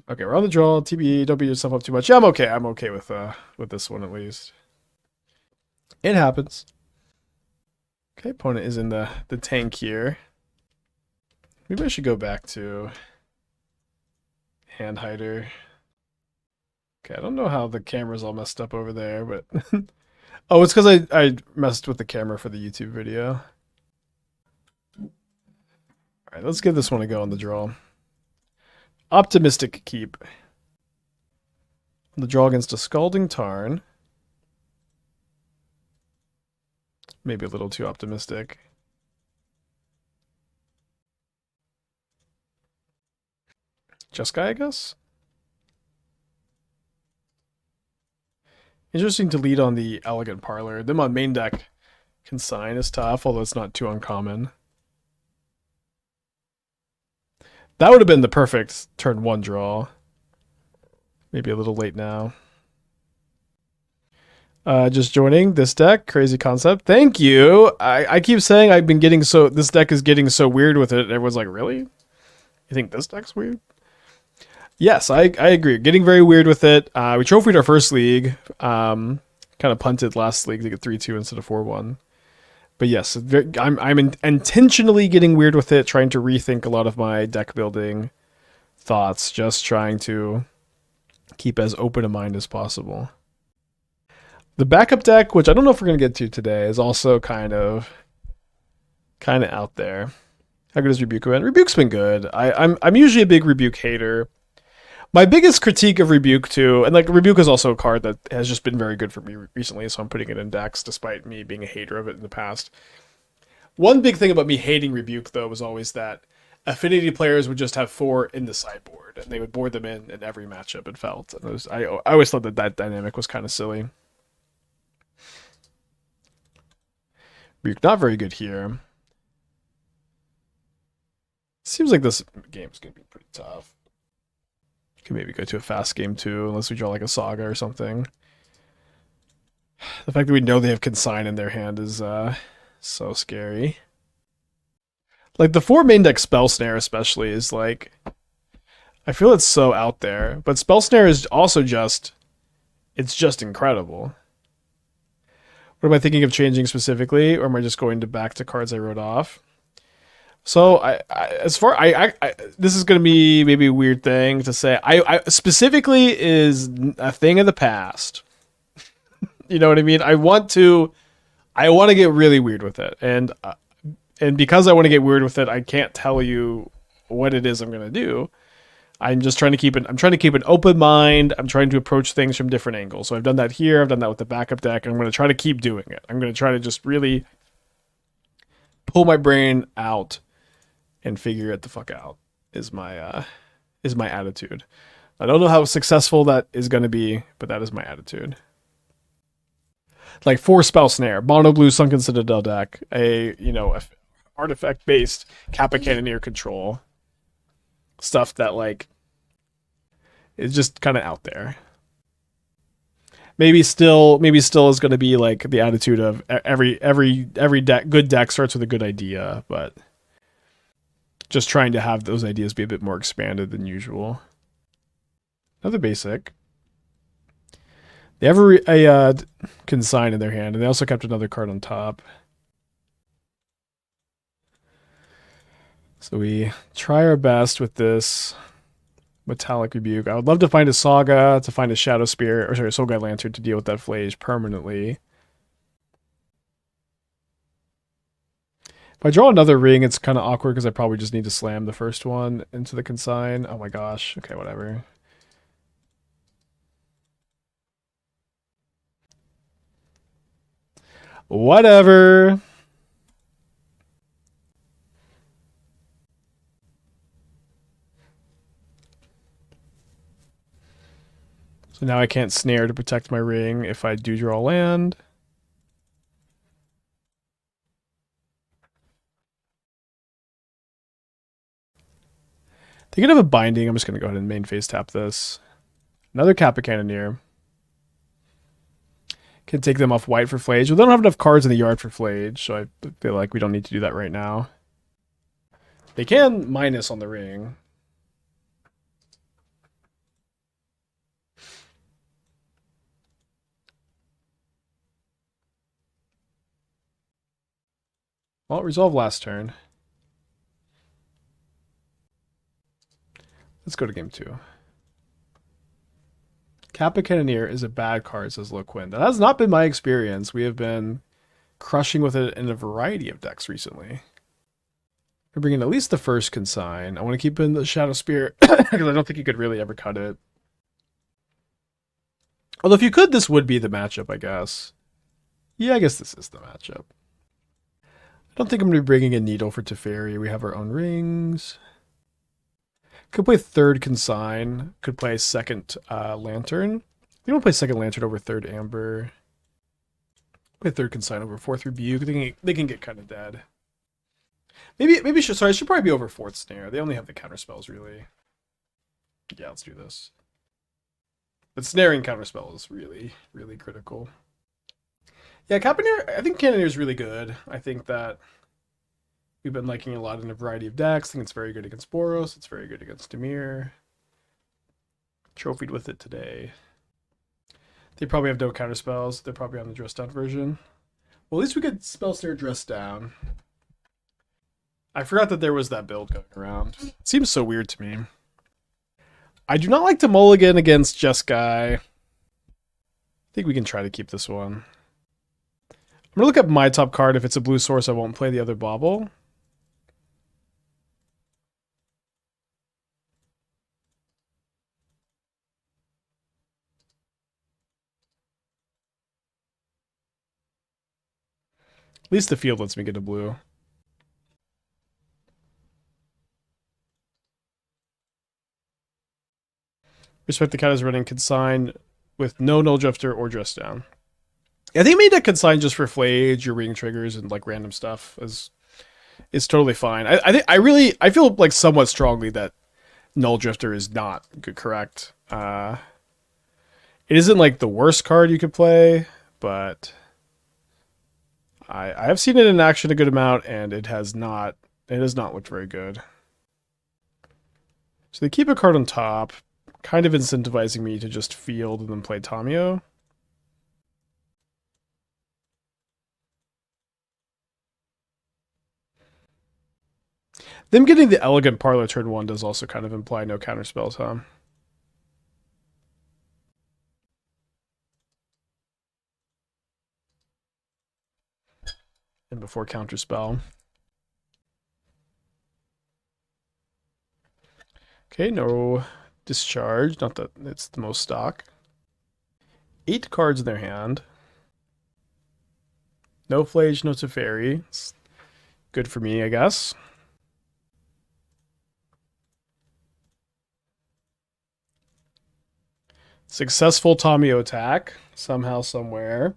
Okay, we're on the draw. TBE, don't beat yourself up too much. Yeah, I'm okay. I'm okay with this one at least. It happens. Okay, opponent is in the tank here. Maybe I should go back to hand hider. Okay, I don't know how the camera's all messed up over there, but oh, it's because I messed with the camera for the YouTube video. All right, let's give this one a go on the draw. Optimistic keep. The draw against a Scalding Tarn. Maybe a little too optimistic. Jeskai, I guess? Interesting to lead on the Elegant Parlor. Them on main deck, Consign is tough, although it's not too uncommon. That would have been the perfect turn 1 draw. Maybe a little late now. Just joining this deck. Crazy concept. Thank you. I keep saying I've been getting so... This deck is getting so weird with it. And everyone's like, really? You think this deck's weird? Yes, I agree. Getting very weird with it. We trophied our first league. Kind of punted last league to get 3-2 instead of 4-1. But yes, I'm intentionally getting weird with it, trying to rethink a lot of my deck building thoughts, just trying to keep as open a mind as possible. The backup deck, which I don't know if we're going to get to today, is also kind of out there. How good has Rebuke been? Rebuke's been good. I'm usually a big Rebuke hater. My biggest critique of Rebuke too, and like Rebuke is also a card that has just been very good for me recently, so I'm putting it in decks despite me being a hater of it in the past. One big thing about me hating Rebuke though was always that affinity players would just have 4 in the sideboard, and they would board them in every matchup it felt. And I always thought that dynamic was kind of silly. Rebuke not very good here. Seems like this game's gonna be pretty tough. Could maybe go to a fast game too, unless we draw like a Saga or something. The fact that we know they have Consign in their hand is so scary. Like the 4 main deck Spell Snare especially is like, I feel it's so out there, but Spell Snare is also it's just incredible. What am I thinking of changing specifically, or am I just going back to cards I wrote off? So this is going to be maybe a weird thing to say. I specifically is a thing of the past. You know what I mean? I want to get really weird with it, and because I want to get weird with it, I can't tell you what it is I'm going to do. I'm just trying to keep an open mind. I'm trying to approach things from different angles. So I've done that here. I've done that with the backup deck, and I'm going to try to keep doing it. I'm going to try to just really pull my brain out and figure it the fuck out is my attitude. I don't know how successful that is going to be, but that is my attitude. Like 4 Spell Snare, mono blue Sunken Citadel deck, a artifact based Kappa Cannoneer control stuff that like is just kind of out there. Maybe still is going to be like the attitude of every good deck starts with a good idea, but just trying to have those ideas be a bit more expanded than usual. Another basic. They have a Consign in their hand, and they also kept another card on top. So we try our best with this Metallic Rebuke. I would love to find a Saga, to find a Shadowspear, or sorry, Soul Guide Lantern to deal with that Flage permanently. If I draw another ring, it's kind of awkward because I probably just need to slam the first one into the Consign. Oh my gosh. Okay, whatever. Whatever. So now I can't snare to protect my ring if I do draw land. They could have a binding. I'm just going to go ahead and main phase tap this. Another Kappa Cannoneer. Can take them off white for Flage. Well, they don't have enough cards in the yard for Flage, so I feel like we don't need to do that right now. They can minus on the ring. Well, resolve last turn. Let's go to game 2. Kappa Cannoneer is a bad card, says Loquin. That has not been my experience. We have been crushing with it in a variety of decks recently. We're bringing at least the first Consign. I want to keep in the Shadowspear because I don't think you could really ever cut it. Although if you could, this would be the matchup, I guess. Yeah, I guess this is the matchup. I don't think I'm going to be bringing a Needle for Teferi. We have our own rings. Could play third Consign. Could play second Lantern. You don't play second Lantern over third Amber. Play third Consign over fourth Rebuke. They can get kind of dead. Maybe sorry, I should probably be over fourth Snare. They only have the counter spells, really. Yeah, let's do this. But snaring counterspell is really, really critical. Yeah, Cannoneer, I think Cannoneer is really good. I think that we've been liking it a lot in a variety of decks. I think it's very good against Boros. It's very good against Dimir. Trophied with it today. They probably have no counterspells. They're probably on the dress down version. Well, at least we could Spell Snare dress down. I forgot that there was that build going around. It seems so weird to me. I do not like to mulligan against Jeskai. I think we can try to keep this one. I'm going to look up my top card. If it's a blue source, I won't play the other Bauble. At least the field lets me get a blue. Respect the Cat is running Consign with no Null Drifter or Dress Down. I think maybe that Consign just for Flage, your ring triggers, and like random stuff is totally fine. I feel like somewhat strongly that Null Drifter is not good, correct. It isn't like the worst card you could play, but I have seen it in action a good amount, and it has not looked very good. So they keep a card on top, kind of incentivizing me to just field and then play Tamiyo. Them getting the Elegant Parlor turn 1 does also kind of imply no counterspells, huh? And before counterspell. Okay, no discharge. Not that it's the most stock. 8 cards in their hand. No Flage, no Teferi. It's good for me, I guess. Successful Tamiyo attack, somehow, somewhere.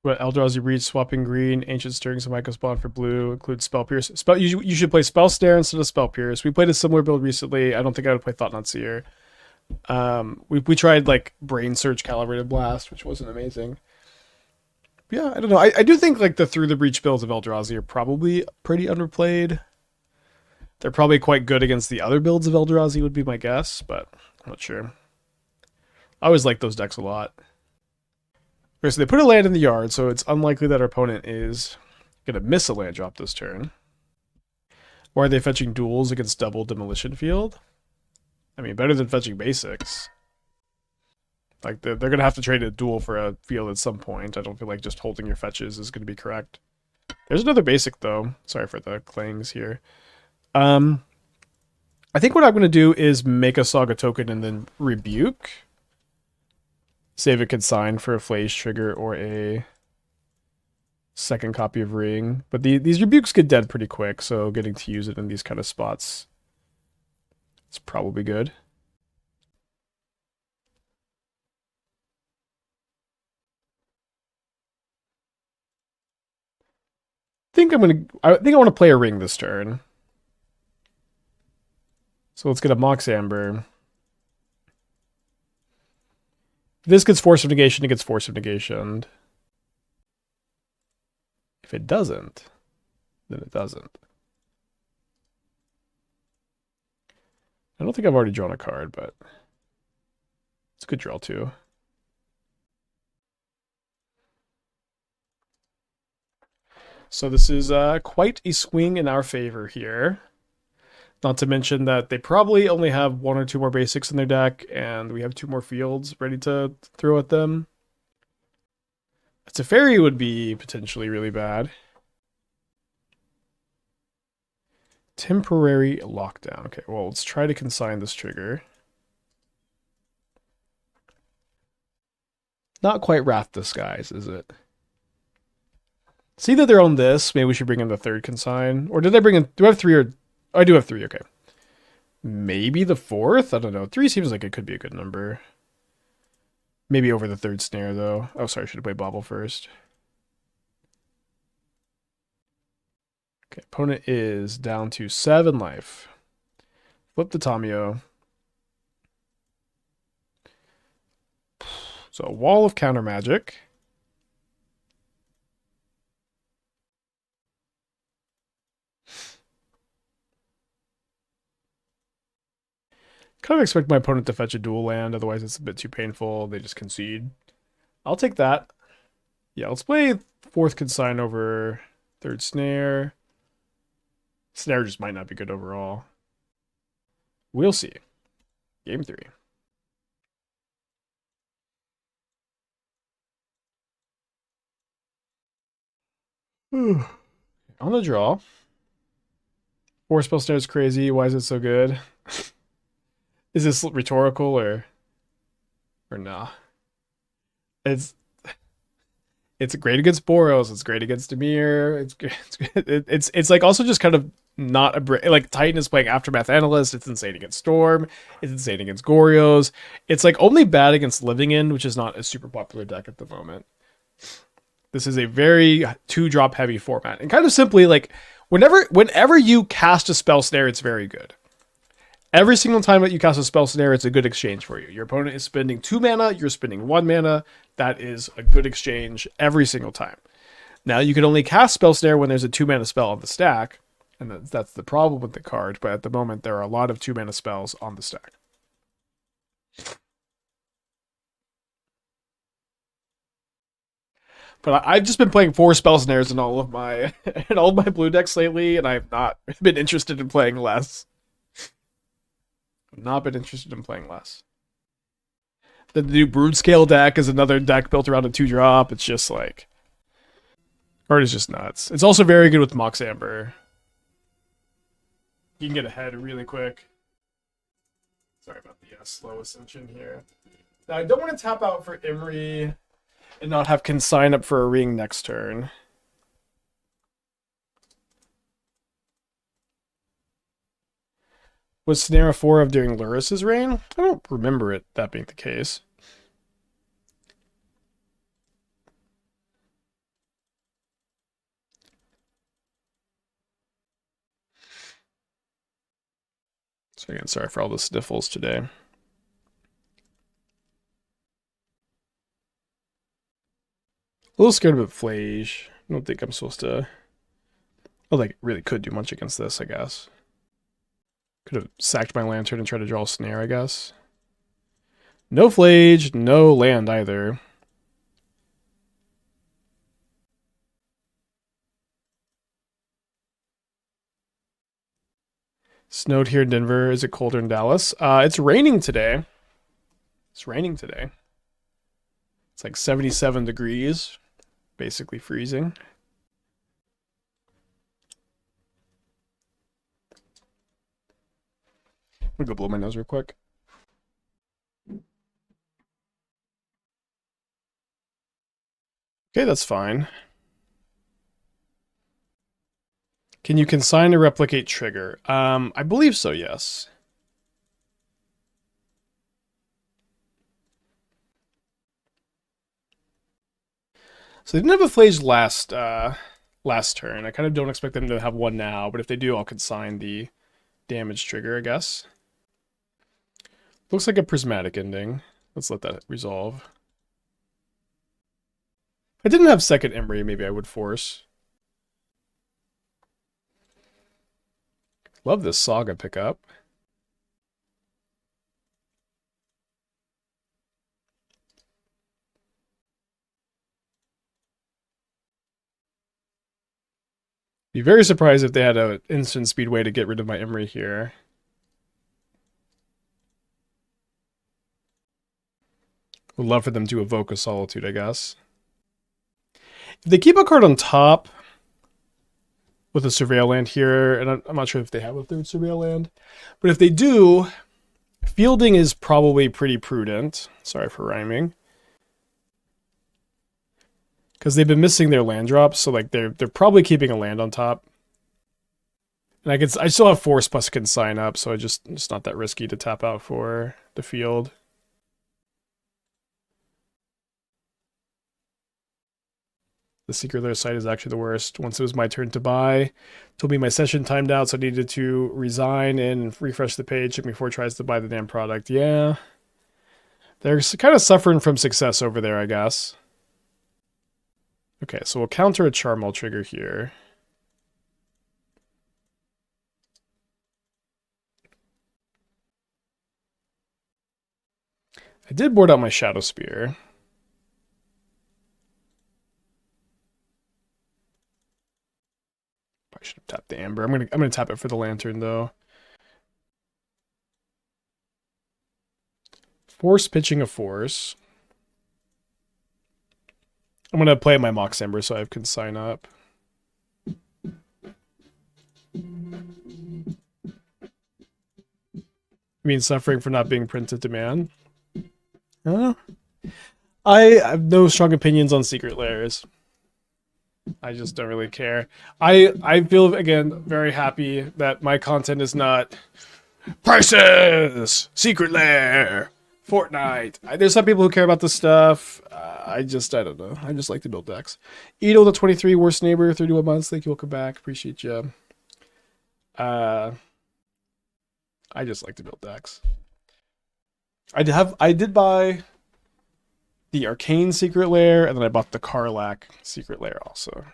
What Eldrazi Reach, swapping green, Ancient Stirring, some Ico Spawn for blue, includes Spell Pierce. You should play Spell Snare instead of Spell Pierce. We played a similar build recently. I don't think I would play Thought Not Seer. We tried like Brain Surge Calibrated Blast, which wasn't amazing. Yeah, I don't know. I do think like the Through the Breach builds of Eldrazi are probably pretty underplayed. They're probably quite good against the other builds of Eldrazi would be my guess, but I'm not sure. I always like those decks a lot. Okay, so they put a land in the yard, so it's unlikely that our opponent is going to miss a land drop this turn. Or are they fetching duels against double Demolition Field? I mean, better than fetching basics. Like, they're going to have to trade a duel for a field at some point. I don't feel like just holding your fetches is going to be correct. There's another basic, though. Sorry for the clangs here. I think what I'm going to do is make a Saga token and then Rebuke. Save a Consign for a Flage trigger or a second copy of Ring. But these Rebukes get dead pretty quick, so getting to use it in these kind of spots is probably good. I think I want to play a Ring this turn. So let's get a Mox Amber. If this gets Force of Negation, it gets Force of Negation. If it doesn't, then it doesn't. I don't think I've already drawn a card, but It's a good draw too. So this is quite a swing in our favor here. Not to mention that they probably only have 1 or 2 more basics in their deck, and we have 2 more fields ready to throw at them. A Teferi would be potentially really bad. Temporary lockdown. Okay, well, let's try to consign this trigger. Not quite Wrath Disguise, is it? See that they're on this. Maybe we should bring in the 3rd consign. Or did I bring in... Do I have 3 or... Oh, I do have 3, okay. Maybe the 4th? I don't know. 3 seems like it could be a good number. Maybe over the 3rd snare, though. Oh, sorry, I should have played Bauble first. Okay, opponent is down to 7 life. Flip the Tamiyo. So a wall of counter magic. Kind of expect my opponent to fetch a dual land, otherwise it's a bit too painful. They just concede. I'll take that. Yeah, let's play 4th consign over 3rd snare. Snare just might not be good overall. We'll see. Game 3. On the draw. 4 spell snare is crazy. Why is it so good? Is this rhetorical or nah? It's great against Boros. It's great against Dimir. It's like also just kind of not a like Titan is playing Aftermath Analyst. It's insane against Storm. It's insane against Gorios. It's like only bad against Living End, which is not a super popular deck at the moment. This is a very 2-drop heavy format, and kind of simply like whenever you cast a Spell Snare, it's very good. Every single time that you cast a Spell Snare, it's a good exchange for you. Your opponent is spending 2 mana, you're spending 1 mana. That is a good exchange every single time. Now, you can only cast Spell Snare when there's a 2 mana spell on the stack, and that's the problem with the card, but at the moment, there are a lot of 2 mana spells on the stack. But I've just been playing 4 Spell Snares in all of my blue decks lately, and I've not been interested in playing less. Not been interested in playing less. The new Brood-Scale deck is another deck built around a 2-drop. It's just like... Card is just nuts. It's also very good with Mox Amber. You can get ahead really quick. Sorry about the slow ascension here. Now, I don't want to tap out for Emry and not have Consign up for a ring next turn. Was Snare 4 of during Luris's reign? I don't remember it that being the case. So again, sorry for all the sniffles today. A little scared of Flage. I don't think I'm supposed to... Oh, like, really could do much against this, I guess. Could have sacked my Lantern and tried to draw a Snare, I guess. No Flage, no land either. Snowed here in Denver. Is it colder in Dallas? It's raining today. It's raining today. It's like 77 degrees. Basically freezing. I'm gonna go blow my nose real quick. Okay, that's fine. Can you consign a replicate trigger? I believe so, yes. So they didn't have a Flage last turn. I kind of don't expect them to have one now, but if they do, I'll consign the damage trigger, I guess. Looks like a prismatic ending. Let's let that resolve. If I didn't have second Emry, maybe I would force. Love this Saga pickup. Be very surprised if they had an instant speed way to get rid of my Emry here. Would love for them to evoke a Solitude, I guess. If they keep a card on top with a Surveil land here, and I'm not sure if they have a third Surveil land, but if they do, fielding is probably pretty prudent. Sorry for rhyming. Because they've been missing their land drops, so like they're probably keeping a land on top. And I still have Force plus Consign up, so it's not that risky to tap out for the field. The Secret Lair site is actually the worst. Once it was my turn to buy, told me my session timed out, so I needed to resign and refresh the page. Took me 4 tries to buy the damn product. Yeah. They're kind of suffering from success over there, I guess. Okay, so we'll counter a Charmal trigger here. I did board out my Shadowspear. I should have tapped the Amber. I'm gonna tap it for the Lantern though. Force pitching a Force. I'm gonna play my Mox Amber so I can sign up. You mean suffering for not being printed demand? I have no strong opinions on Secret Lairs. I just don't really care. I feel, again, very happy that my content is not prices, Secret Lair, Fortnite. There's some people who care about this stuff. I don't know. I just like to build decks. Edel, the 23, worst neighbor, 31 months. Thank you. Welcome back. Appreciate you. I just like to build decks. I did buy the Arcane Secret Lair, and then I bought the Karlach Secret Lair also.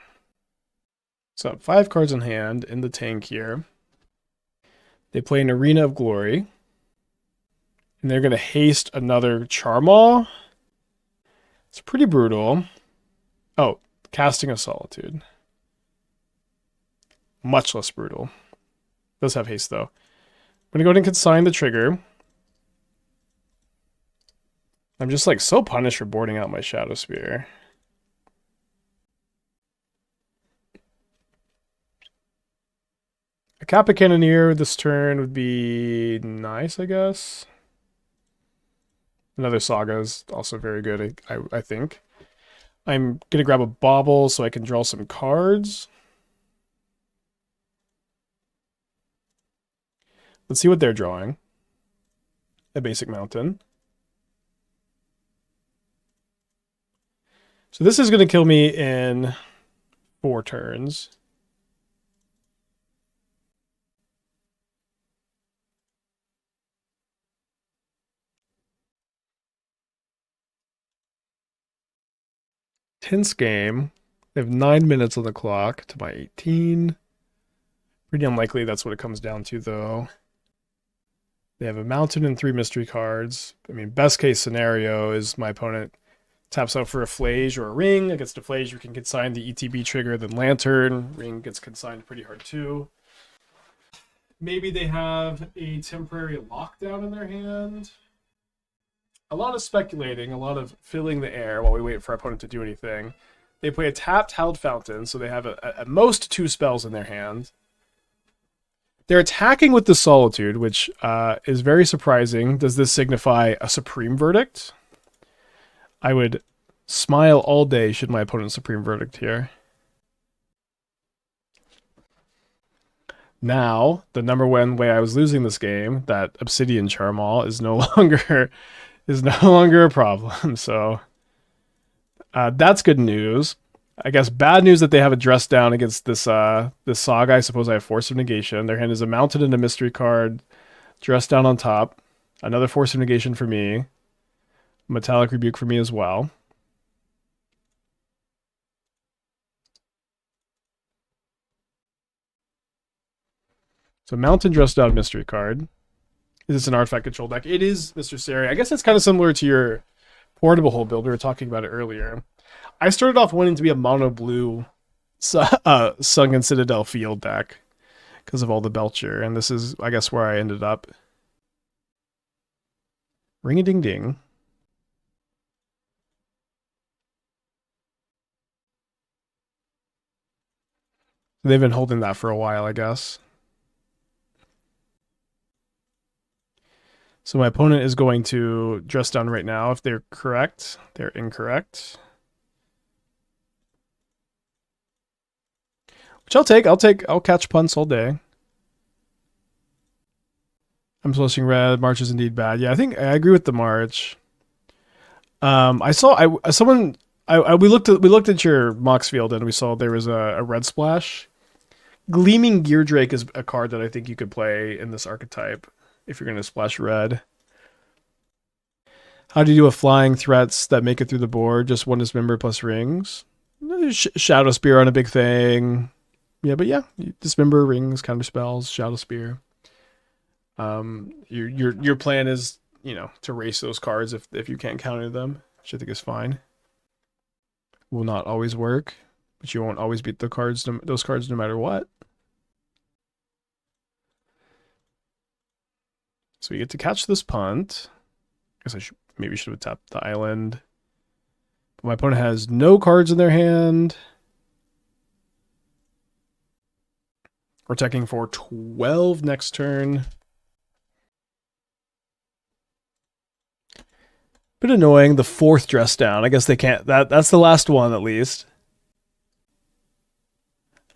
So 5 cards in hand in the tank here. They play an Arena of Glory. And they're going to haste another Charmaw. It's pretty brutal. Oh, casting a Solitude. Much less brutal. Does have haste though. I'm going to go ahead and consign the trigger. I'm just like so punished for boarding out my Shadowspear. A Kappa Cannoneer this turn would be nice, I guess. Another Saga is also very good, I think. I'm going to grab a Bauble so I can draw some cards. Let's see what they're drawing. A basic mountain. So this is going to kill me in 4 turns. Tense game. They have 9 minutes on the clock to my 18. Pretty unlikely that's what it comes down to, though. They have a mountain and 3 mystery cards. I mean, best case scenario is my opponent taps out for a Flage or a Ring. Against a Flage, you can consign the ETB trigger, then Lantern. Ring gets consigned pretty hard, too. Maybe they have a temporary lockdown in their hand. A lot of speculating, a lot of filling the air while we wait for our opponent to do anything. They play a tapped Howled Fountain, so they have at most 2 spells in their hand. They're attacking with the Solitude, which is very surprising. Does this signify a Supreme Verdict? I would smile all day should my opponent Supreme Verdict here. Now, the number one way I was losing this game, that Obsidian Charmal, is no longer a problem. So that's good news. I guess bad news that they have a dress down against this this Saga. I suppose I have Force of Negation. Their hand is a mounted and a mystery card. Dress down on top. Another Force of Negation for me. Metallic Rebuke for me as well. So mountain dress down mystery card. Is this an artifact control deck? It is, Mr. Sari. I guess it's kind of similar to your portable hole build. We were talking about it earlier. I started off wanting to be a mono blue Sunken Citadel field deck because of all the Belcher, and this is, I guess, where I ended up. Ring-a-ding-ding. They've been holding that for a while, I guess. So my opponent is going to dress down right now. If they're correct, they're incorrect. Which I'll take. I'll catch punts all day. I'm splashing red. March is indeed bad. Yeah, I think I agree with the March. I saw we looked at your Mox Field and we saw there was a red splash. Gleaming Gear Drake is a card that I think you could play in this archetype if you're going to splash red. How do you do a flying threats that make it through the board? Just one Dismember plus rings. Shadowspear on a big thing. Yeah, but yeah, Dismember, rings, counter spells, Shadowspear. Your plan is, you know, to race those cards if you can't counter them, which I think is fine. Will not always work, but you won't always beat those cards no matter what. So we get to catch this punt. I guess maybe should have tapped the island. But my opponent has no cards in their hand. We're attacking for 12 next turn. Bit annoying, the fourth dress down. I guess they can't. That's the last one at least.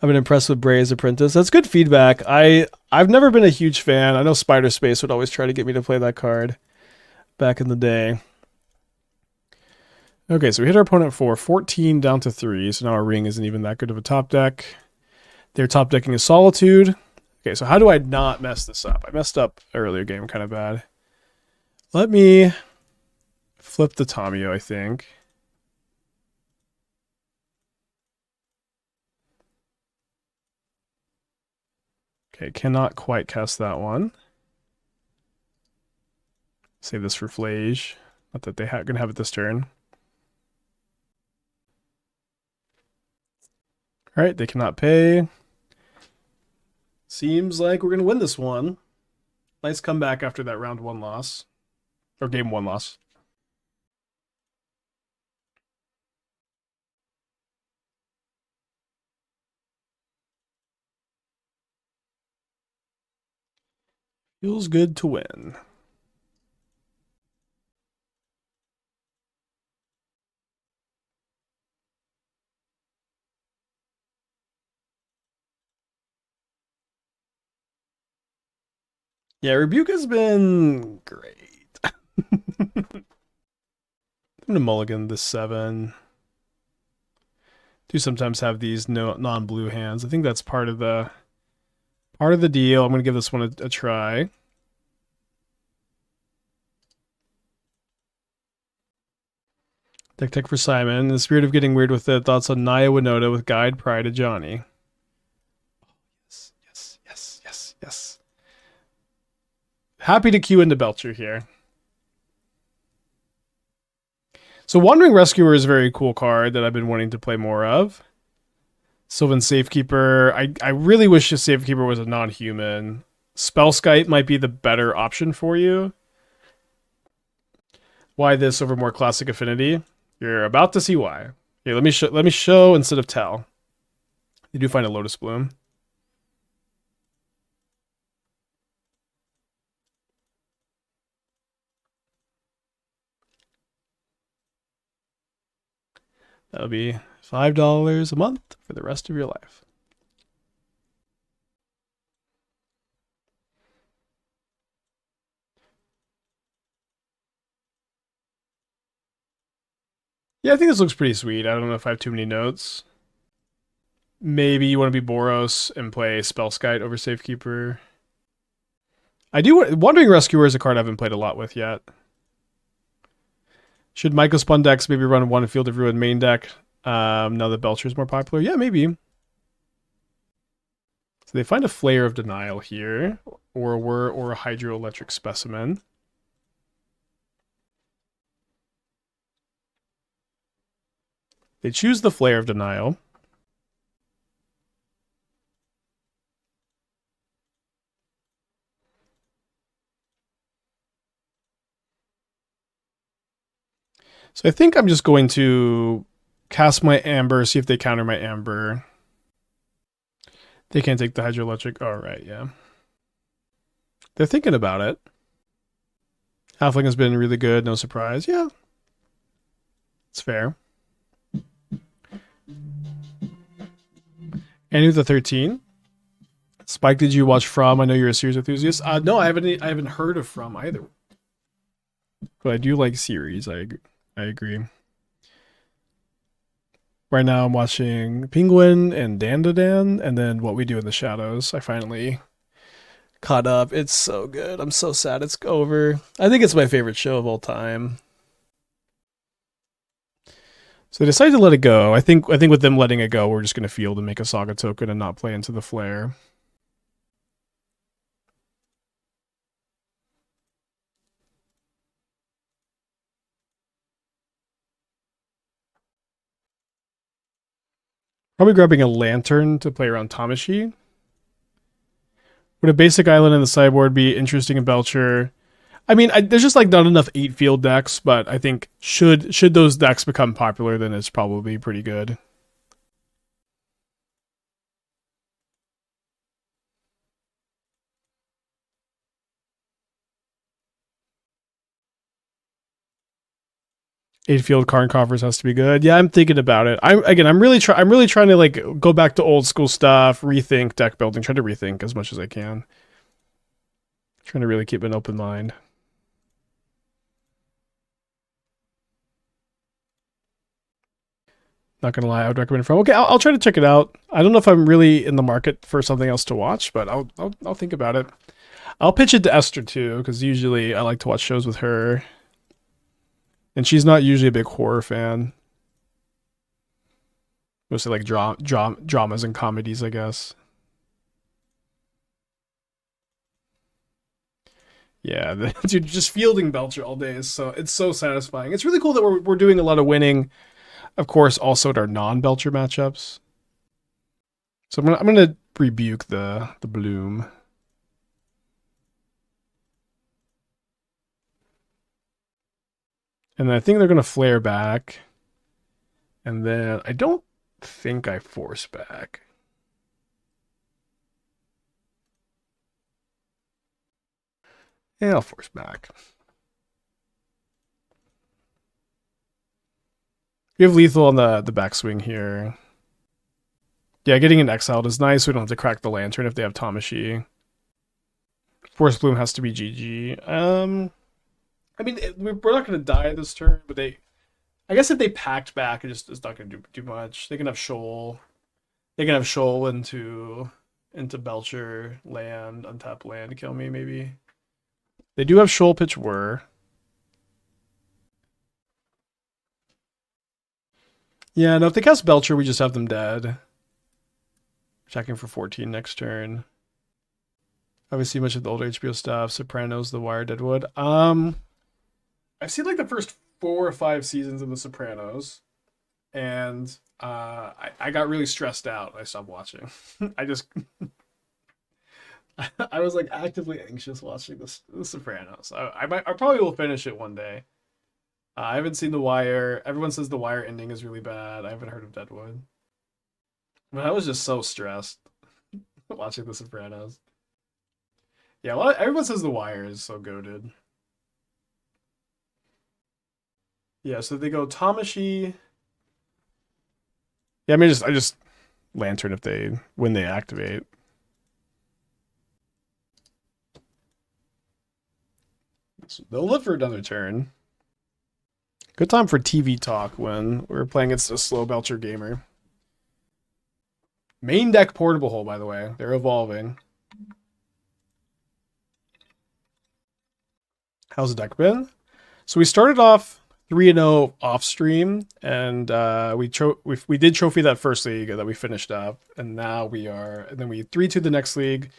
I've been impressed with Bray's Apprentice. That's good feedback. I've never been a huge fan. I know Spider Space would always try to get me to play that card back in the day. Okay, so we hit our opponent for 14 down to 3, so now our ring isn't even that good of a top deck. They're top decking a Solitude. Okay, so how do I not mess this up? I messed up earlier game kind of bad. Let me flip the Tamiyo, I think. Okay, cannot quite cast that one. Save this for Flage. Not that they're going to have it this turn. All right, they cannot pay. Seems like we're going to win this one. Nice comeback after that round 1 loss. Or game 1 loss. Feels good to win. Yeah, Rebuke has been great. I'm gonna mulligan this 7. Do sometimes have these non-blue hands. I think that's part of the deal. I'm gonna give this one a try. Tech for Simon. In the spirit of getting weird with it, thoughts on Naya Winota with Guide Pride to Johnny. Yes. Happy to queue into Belcher here. So Wandering Rescuer is a very cool card that I've been wanting to play more of. Sylvan Safekeeper. I really wish a Safekeeper was a non-human. Spellskite might be the better option for you. Why this over more classic affinity? You're about to see why. Here, let me show instead of tell. You do find a Lotus Bloom. That'll be $5 a month for the rest of your life. Yeah, I think this looks pretty sweet. I don't know if I have too many notes. Maybe you want to be Boros and play Spellskite over Safekeeper. Wandering Rescuer is a card I haven't played a lot with yet. Should Mycospun decks maybe run one Field of Ruin main deck now that Belcher is more popular? Yeah, maybe. So they find a Flare of Denial here, or a Hydroelectric Specimen. They choose the Flare of Denial. So I think I'm just going to cast my Amber, see if they counter my Amber. They can't take the Hydroelectric. All right, yeah. They're thinking about it. Halfling has been really good, no surprise. Yeah, it's fair. And with the 13. Spike, did you watch From? I know you're a series enthusiast. No, I haven't heard of From either. But I do like series. I agree. Right now I'm watching Penguin and Dandadan, and then What We Do in the Shadows. I finally caught up. It's so good. I'm so sad it's over. I think it's my favorite show of all time. So they decided to let it go. I think with them letting it go, we're just gonna field and make a Saga token and not play into the flare. Probably grabbing a lantern to play around Tamishi. Would a basic island in the sideboard be interesting in Belcher? I mean, there's just like not enough 8-field decks, but I think should those decks become popular, then it's probably pretty good. Eight field Karn Coffers has to be good. Yeah, I'm thinking about it. I'm really trying to like go back to old school stuff, rethink deck building, try to rethink as much as I can. Trying to really keep an open mind. Not gonna lie, I would recommend it from. Okay, I'll try to check it out. I don't know if I'm really in the market for something else to watch, but I'll think about it. I'll pitch it to Esther too, because usually I like to watch shows with her, and she's not usually a big horror fan. Mostly like dramas and comedies, I guess. Yeah, dude, just fielding Belcher all day is it's so satisfying. It's really cool that we're doing a lot of winning, of course, also at our non-Belcher matchups. So I'm gonna rebuke the bloom. And then I think they're gonna flare back. And then I don't think I force back. Yeah, I'll force back. We have lethal on the backswing here. Yeah, getting an exiled is nice. We don't have to crack the lantern if they have Tamashi. Force Bloom has to be GG. I mean, we're not going to die this turn, but I guess if they packed back, it's not going to do much. They can have Shoal. They can have Shoal into Belcher land, untapped land to kill me, maybe. They do have Shoal pitch Whir. Yeah, no, if they cast Belcher, we just have them dead. Checking for 14 next turn. I've seen much of the older HBO stuff. Sopranos, The Wire, Deadwood. I've seen like the first 4 or 5 seasons of The Sopranos, and I got really stressed out. I stopped watching. I just I was like actively anxious watching The Sopranos. I probably will finish it one day. I haven't seen The Wire. Everyone says The Wire ending is really bad. I haven't heard of Deadwood. But I was just so stressed watching The Sopranos. Yeah, everyone says The Wire is so goated. Yeah, so they go Tamashi. Yeah, I mean, I just lantern when they activate. So they'll live for another turn. Good time for TV talk when we're playing against a slow Belcher gamer. Main deck portable hole, by the way. They're evolving. How's the deck been? So we started off 3-0 off stream, and we did trophy that first league that we finished up, and now and then we 3-2 the next league.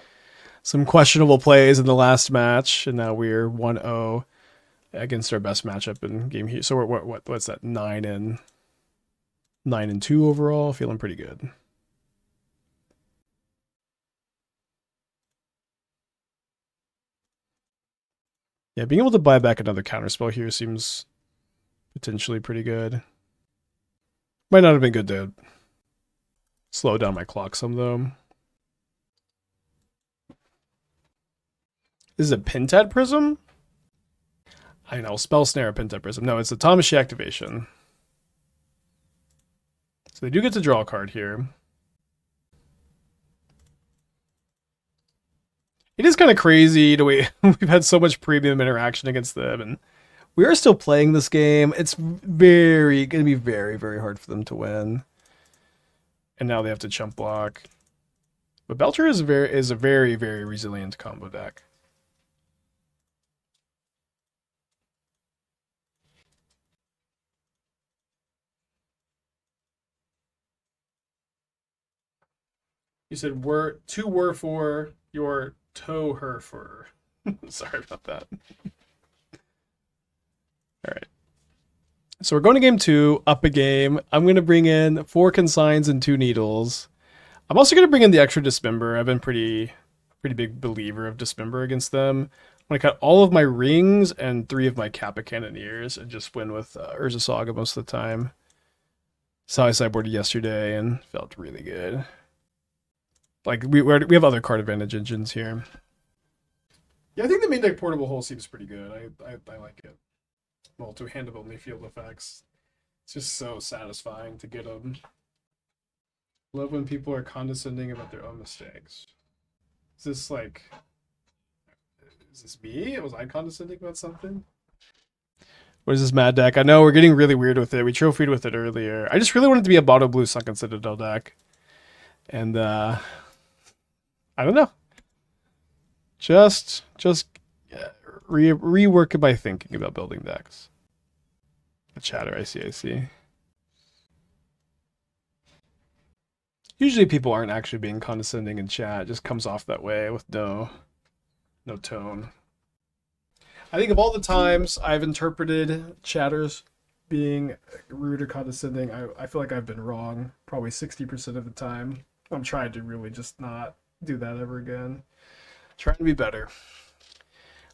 Some questionable plays in the last match, and now we're 1-0 against our best matchup in game here. So we're what's that? 9-2 overall. Feeling pretty good. Yeah, being able to buy back another counterspell here seems Potentially pretty good. Might not have been good to slow down my clock some, though. This is a Pentad Prism? I know, Spell Snare, Pentad Prism. No, it's a Tamiyo activation. So they do get to draw a card here. It is kind of crazy the way we've had so much premium interaction against them, and we are still playing this game. It's going to be very, very hard for them to win. And now they have to chump block. But Belcher is a very, very resilient combo deck. You said two were for your toe her for. Sorry about that. All right. So we're going to game 2, up a game. I'm going to bring in 4 Consigns and 2 Needles. I'm also going to bring in the extra Dismember. I've been pretty big believer of Dismember against them. I'm going to cut all of my rings and 3 of my Kappa Cannoneers and just win with Urza Saga most of the time. Saw I sideboarded yesterday and felt really good. Like, we have other card advantage engines here. Yeah, I think the main deck Portable Hole seems pretty good. I like it. Multi-handed only field effects. It's just so satisfying to get them. Love when people are condescending about their own mistakes. Is this like... Is this me? Was I condescending about something? What is this mad deck? I know, we're getting really weird with it. We trophied with it earlier. I just really wanted it to be a Bottle Blue Sunken Citadel deck. And, I don't know. Just rework it by thinking about building decks. The chatter, I see. Usually people aren't actually being condescending in chat. It just comes off that way with no tone. I think of all the times I've interpreted chatters being rude or condescending, I feel like I've been wrong probably 60% of the time. I'm trying to really just not do that ever again. Trying to be better.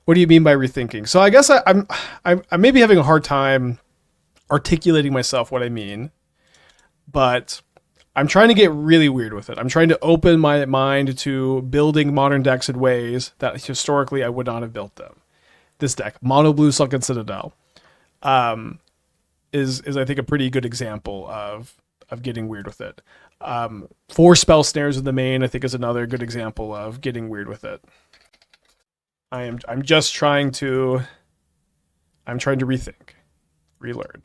What do you mean by rethinking? So I guess I'm maybe having a hard time articulating myself what I mean, but I'm trying to get really weird with it. I'm trying to open my mind to building modern decks in ways that historically I would not have built them. This deck, Mono Blue Sunken Citadel, is I think a pretty good example of getting weird with it. 4 Spell Snares in the main, I think, is another good example of getting weird with it. I'm trying to rethink, relearn,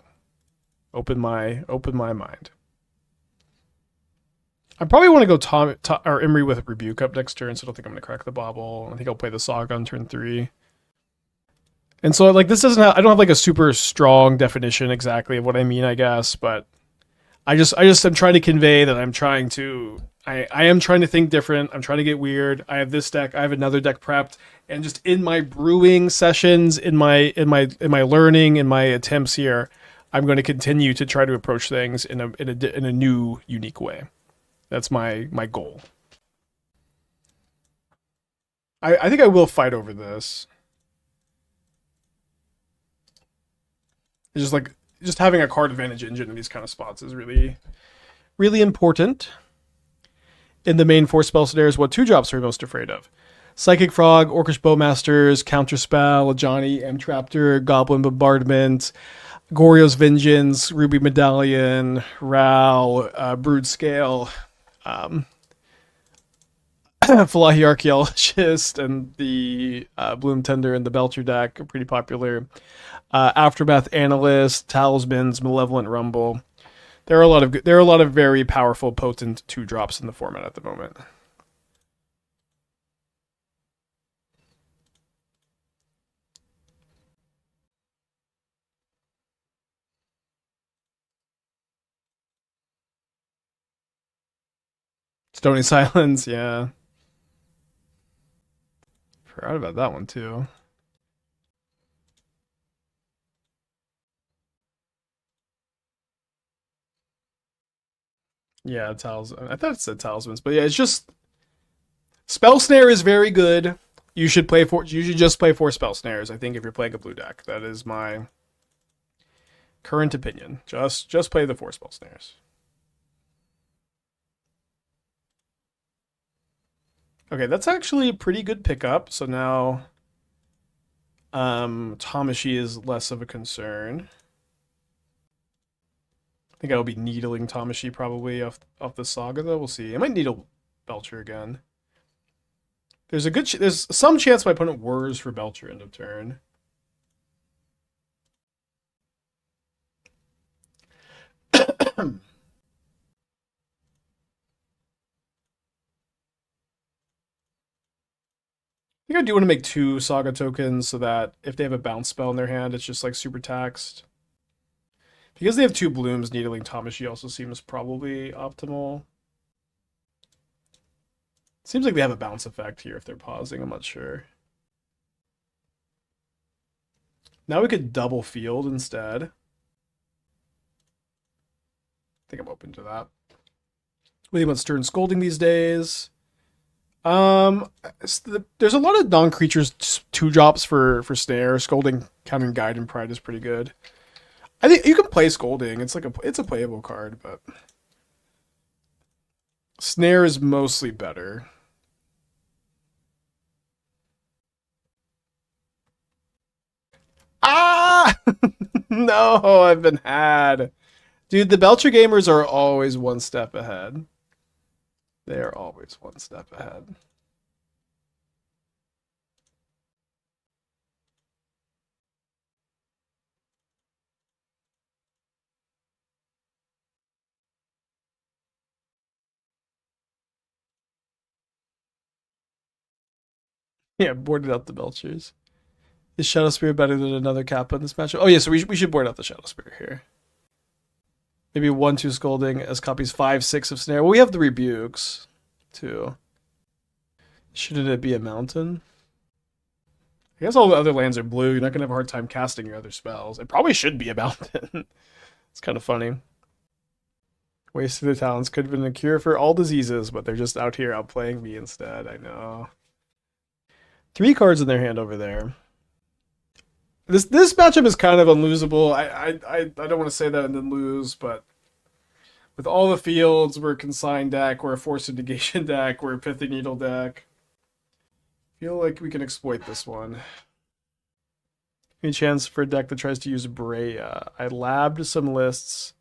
open my mind. I probably want to go Emry with Rebuke up next turn, so I don't think I'm going to crack the Bauble. I think I'll play the Saga on turn 3. And so, like, this doesn't have, I don't have like a super strong definition exactly of what I mean, I guess, but I just am trying to convey that I'm trying to, I am trying to think different. I'm trying to get weird. I have this deck. I have another deck prepped, and just in my brewing sessions, in my learning, in my attempts here, I'm going to continue to try to approach things in a new, unique way. That's my goal. I think I will fight over this. It's just having a card advantage engine in these kind of spots is really, really important. In the main 4 spell snares, what 2 drops are we most afraid of? Psychic Frog, Orcish Bowmasters, Counterspell, Ajani, M-Traptor, Goblin Bombardment, Goryo's Vengeance, Ruby Medallion, Ral, Brood Scale, Falahi Archaeologist, and the Bloom Tender and the Belcher deck are pretty popular. Aftermath Analyst, Talismans, Malevolent Rumble. There are a lot of very powerful, potent 2 drops in the format at the moment. Stony Silence, yeah. Forgot about that one too. Yeah, Talisman. I thought it said Talismans, but yeah, it's just Spell Snare is very good. You should just play 4 Spell Snares, I think, if you're playing a blue deck. That is my Current opinion. Just play the 4 spell snares. Okay, that's actually a pretty good pickup. So now Tamashii is less of a concern. I think I'll be needling Tamashii probably off the Saga though. We'll see. I might needle Belcher again. There's some chance my opponent whirs for Belcher end of turn. I think I do want to make 2 Saga tokens so that if they have a bounce spell in their hand, it's just like super taxed. Because they have 2 blooms, needling Tamashii also seems probably optimal. Seems like they have a bounce effect here if they're pausing, I'm not sure. Now we could double field instead. I think I'm open to that. What do you want Stern Scolding these days? There's a lot of non-creatures 2-drops for Snare. Scolding, Countering Guide, and Pride is pretty good. I think you can play Scolding. It's a playable card, but Snare is mostly better. Ah! No, I've been had. Dude, the Belcher gamers are always one step ahead. They are always one step ahead. Yeah, boarded out the Belchers. Is Shadowspear better than another Kappa in this matchup? Oh yeah, so we should board out the Shadowspear here. Maybe 1-2 Scolding as copies 5-6 of Snare. Well, we have the Rebukes, too. Shouldn't it be a mountain? I guess all the other lands are blue. You're not going to have a hard time casting your other spells. It probably should be a mountain. It's kind of funny. Wasted the talents could have been a cure for all diseases, but they're just out here outplaying me instead. I know. 3 cards in their hand over there. This matchup is kind of unlosable. I don't want to say that and then lose, but with all the fields, we're a Consign deck, we're a Force of Negation deck, we're a Pithing Needle deck. Feel like we can exploit this one. Any chance for a deck that tries to use Breya? I labbed some lists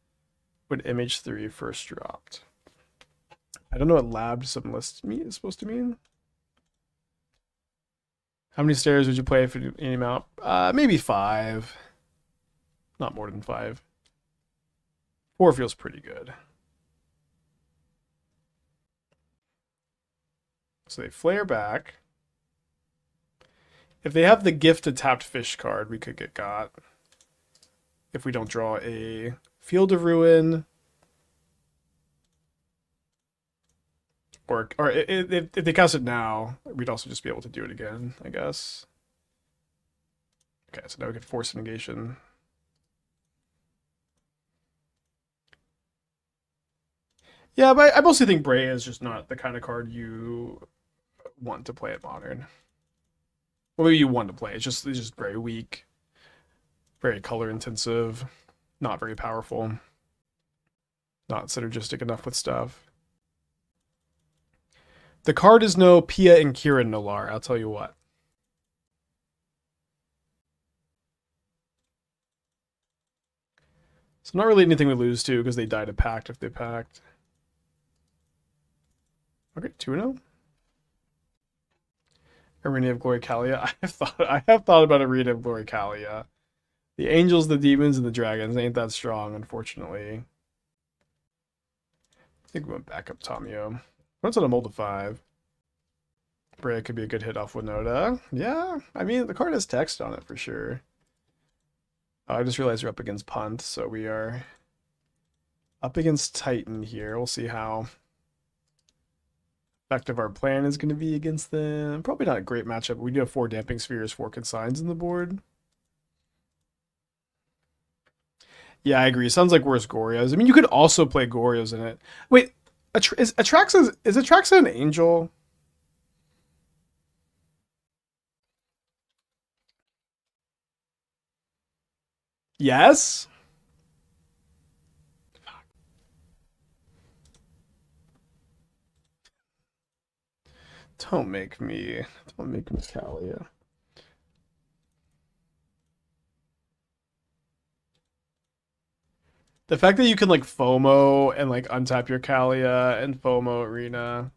when MH3 first dropped. I don't know what labbed some lists is supposed to mean. How many stairs would you play for any amount? Maybe 5. Not more than 5. 4 feels pretty good. So they flare back. If they have the gift a tapped fish card, we could get got. If we don't draw a Field of Ruin. Or if they cast it now, we'd also just be able to do it again, I guess. Okay, so now we can Force of Negation. Yeah, but I mostly think Breya is just not the kind of card you want to play at Modern. Well, maybe you want to play. It's just very weak, very color intensive, not very powerful, not synergistic enough with stuff. The card is no Pia and Kieran Nolar, I'll tell you what. So not really anything we lose to because they died a pact if they packed. Okay, 2-0. Arena of Glory Kalia. I have thought about Arena of Glory Kalia. The angels, the demons, and the dragons ain't that strong, unfortunately. I think we went back up Tamiyo. What's on a mold of 5? Breya could be a good hit off Winota. Yeah, I mean, the card has text on it for sure. Oh, I just realized we're up against Punt, so we are up against Titan here. We'll see how effective our plan is going to be against them. Probably not a great matchup. We do have 4 Damping Spheres, 4 Consigns in the board. Yeah, I agree. Sounds like worse Gorios. I mean, you could also play Gorios in it. Wait, is Atraxa an angel? Yes? Don't make me Kalia. The fact that you can like FOMO and like untap your Kalia and FOMO Arena.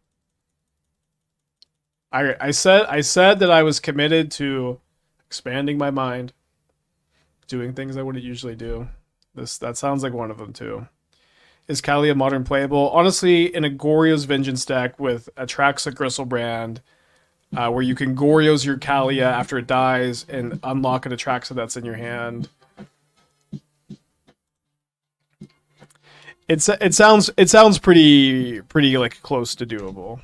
I said that I was committed to expanding my mind, doing things I wouldn't usually do. That sounds like one of them too. Is Kalia modern playable? Honestly, in a Goryo's Vengeance deck with Atraxa Gristlebrand, where you can Goryo's your Kalia after it dies and unlock an Atraxa that's in your hand. It sounds pretty like close to doable.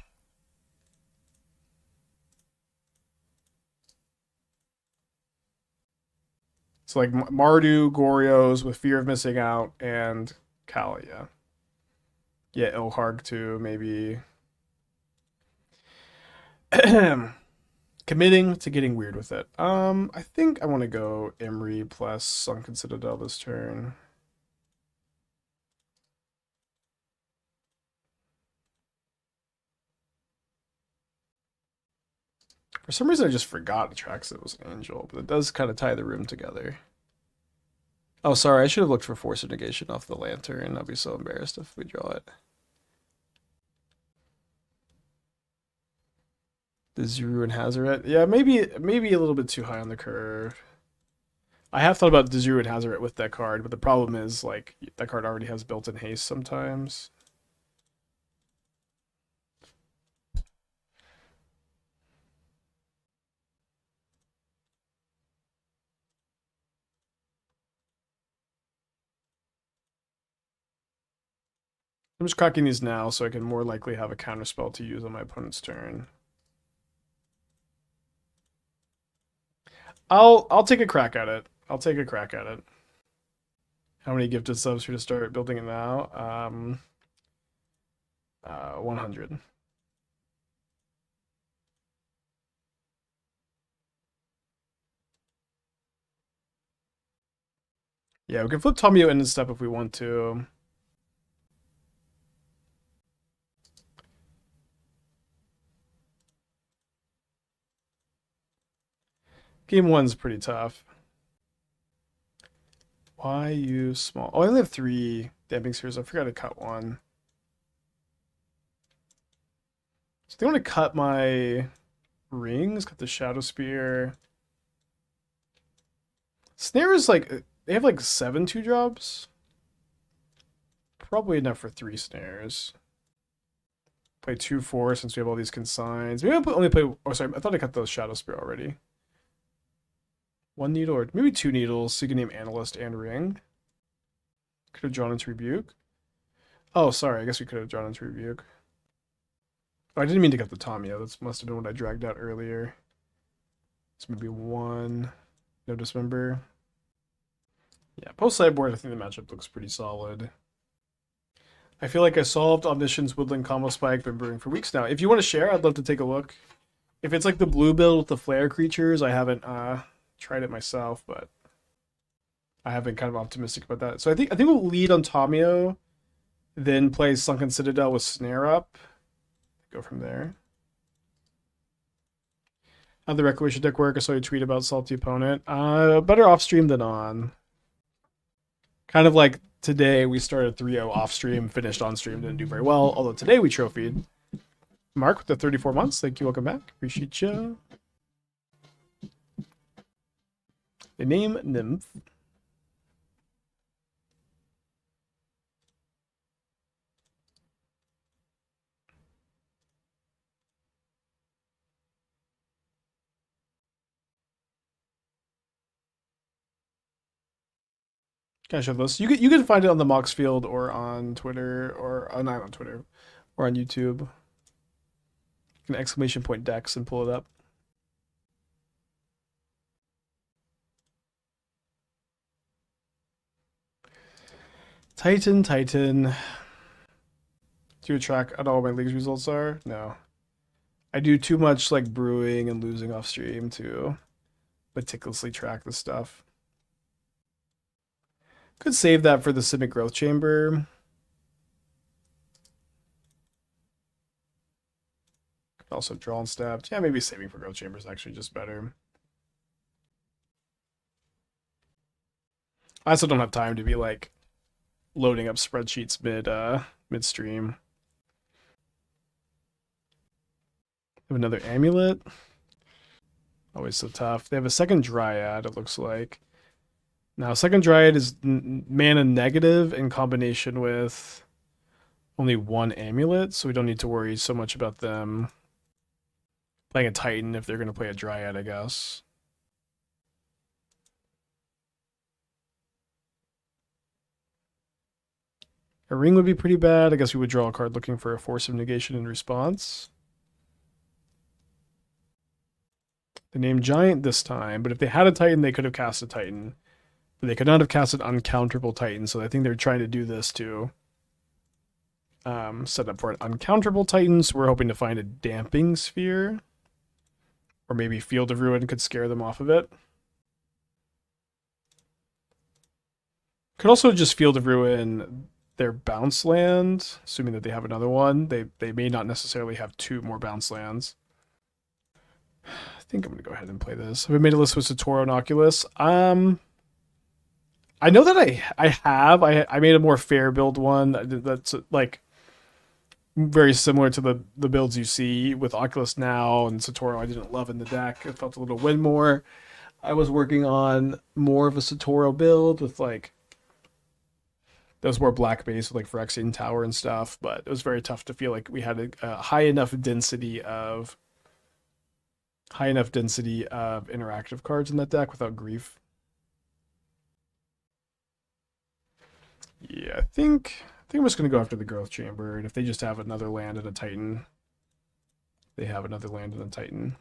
So like Mardu, Goryo's with Fear of Missing Out, and Kalia. Yeah, Ilharg too, maybe. Committing to getting weird with it. I think I want to go Emry plus Sunken Citadel this turn. For some reason, I just forgot Atraxa was an angel, but it does kind of tie the room together. Oh, sorry, I should have looked for Force of Negation off the Lantern. I'd be so embarrassed if we draw it. The Zuru and Hazaret. Yeah, maybe a little bit too high on the curve. I have thought about Dezuru and Hazaret with that card, but the problem is like that card already has built-in haste sometimes. I'm just cracking these now so I can more likely have a counterspell to use on my opponent's turn. I'll take a crack at it. I'll take a crack at it. How many gifted subs for to start building it now? 100. Yeah, we can flip Tamiyo in and step if we want to. Game one's pretty tough. Why use small? Oh, I only have 3 damping spheres. I forgot to cut one. So they want to cut my rings, cut the Shadowspear. Snare is like, they have like 7 2-drops. Probably enough for 3 snares. Play 2/4 since we have all these consigns. Maybe I'll only play. Oh, sorry. I thought I cut the Shadowspear already. 1 needle or maybe 2 needles. So you can name Analyst and Ring. Could have drawn into Rebuke. Oh, sorry. I guess we could have drawn into Rebuke. Oh, I didn't mean to cut the Tamiyo. That must have been what I dragged out earlier. So maybe 1. No Dismember. Yeah, post sideboard, I think the matchup looks pretty solid. I feel like I solved Omniscience Woodland Combo Spike. Been brewing for weeks now. If you want to share, I'd love to take a look. If it's like the blue build with the flare creatures, I haven't tried it myself, but I have been kind of optimistic about that. So I think we'll lead on Tamiyo, then play Sunken Citadel with Snare up. Go from there. How'd the Reclamation deck work? I saw you tweet about Salty Opponent. Better off stream than on. Kind of like today, we started 3-0 off stream, finished on stream, didn't do very well. Although today we trophied. Mark with the 34 months. Thank you. Welcome back. Appreciate you. The name Nymph. Can I show this? You can find it on the Mox Field or on Twitter or not on Twitter or on YouTube. You can exclamation point Dex and pull it up. Titan. Do you track at all my league's results are? No. I do too much like brewing and losing off stream to meticulously track the stuff. Could save that for the Simic Growth Chamber. Also draw and stabbed. Yeah, maybe saving for Growth Chamber is actually just better. I also don't have time to be like loading up spreadsheets midstream. Have another amulet. Always so tough. They have a second Dryad, it looks like. Now, second Dryad is mana negative in combination with only one amulet, so we don't need to worry so much about them playing a Titan if they're going to play a Dryad, I guess. A ring would be pretty bad. I guess we would draw a card looking for a Force of Negation in response. They named Giant this time, but if they had a Titan, they could have cast a Titan. But they could not have cast an uncounterable Titan, so I think they're trying to do this to set up for an uncounterable Titan, so we're hoping to find a Damping Sphere. Or maybe Field of Ruin could scare them off of it. Could also just Field of Ruin their bounce land, assuming that they have another one. They may not necessarily have two more bounce lands. I think I'm going to go ahead and play this. Have I made a list with Satoru and Oculus? I know that I have. I made a more fair build one that's like very similar to the builds you see with Oculus now, and Satoru I didn't love in the deck. It felt a little win more. I was working on more of a Satoru build with like that was more black base with like Phyrexian Tower and stuff, but it was very tough to feel like we had a high enough density of interactive cards in that deck without grief. Yeah, I think I'm just gonna go after the Growth Chamber, and if they just have another land and a Titan, they have another land and a Titan.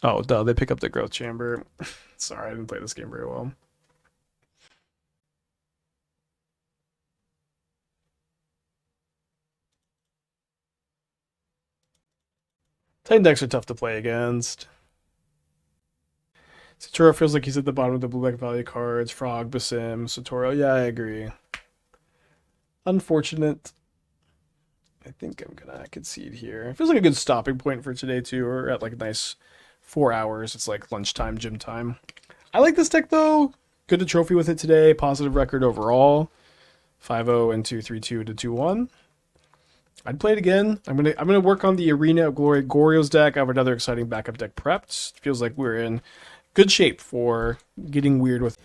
Oh, duh, they pick up the Growth Chamber. Sorry, I didn't play this game very well. Titan decks are tough to play against. Satoru feels like he's at the bottom of the blue-black value cards. Frog, Basim, Satoru. Yeah, I agree. Unfortunate. I think I'm gonna concede here. It feels like a good stopping point for today too. We're at like a nice 4 hours. It's like lunchtime, gym time. I like this deck though. Good to trophy with it today. Positive record overall. 5-0 and 2-3-2 to 2-1. I'd play it again. I'm gonna work on the Arena of Glory Goryo's deck. I have another exciting backup deck prepped. Feels like we're in good shape for getting weird with